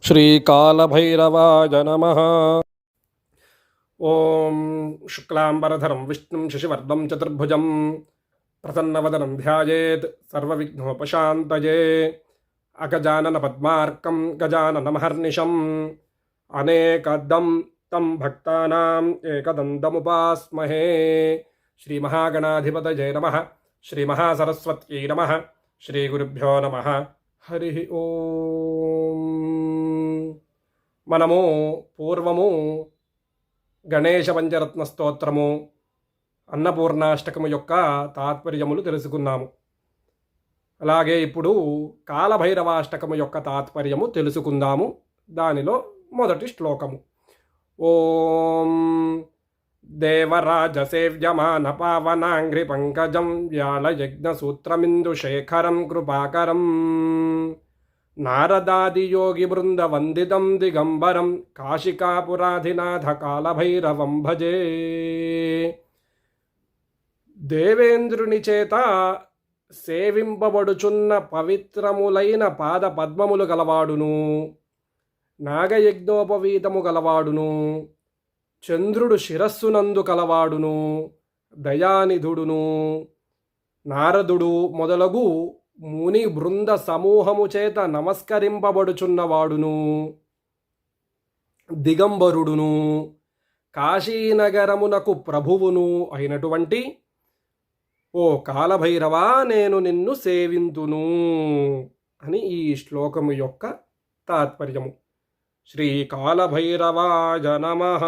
శ్రీకాళభైరవాయ నమః. ఓం శుక్లాంబరధరం విష్ణుం శశివర్ధం చతుర్భుజం ప్రసన్నవదనం ధ్యాయేత్ సర్వవిఘ్నోపశాంతయే. అగజానన పద్మార్కం గజాననమహర్నిశం అనేకదం తం భక్తానాం ఏకదంతముపాస్మహే. శ్రీమహాగణాధిపతయే నమః. శ్రీమహాసరస్వత్యై నమః. శ్రీగురుభ్యో నమః. హరి ఓం. మనము పూర్వము గణేశ పంచరత్న స్తోత్రము, అన్నపూర్ణాష్టకము యొక్క తాత్పర్యములు తెలుసుకున్నాము. అలాగే ఇప్పుడు కాలభైరవాష్టకము యొక్క తాత్పర్యము తెలుసుకుందాము. దానిలో మొదటి శ్లోకము. ఓం దేవరాజసేవ్యమాన పావనాంఘ్రి పంకజం వ్యాళయజ్ఞసూత్రమిందుశేఖరం కృపాకరం నారదాదియోగి బృంద వందితం దిగంబరం కాశికాపురాధినాథ కాలభైరవం భజే. దేవేంద్రుని చేత సేవింపబడుచున్న పవిత్రములైన పాద పద్మములు గలవాడును, నాగయజ్ఞోపవీతము గలవాడును, చంద్రుడు శిరస్సునందు కలవాడును, దయానిధుడును, నారదుడు మొదలగు ముని బృంద సమూహము చేత నమస్కరింపబడుచున్నవాడును, దిగంబరుడును, కాశీనగరమునకు ప్రభువును అయినటువంటి ఓ కాలభైరవా, నేను నిన్ను సేవింతును అని ఈ శ్లోకము యొక్క తాత్పర్యము. శ్రీకాళభైరవాయ నమః.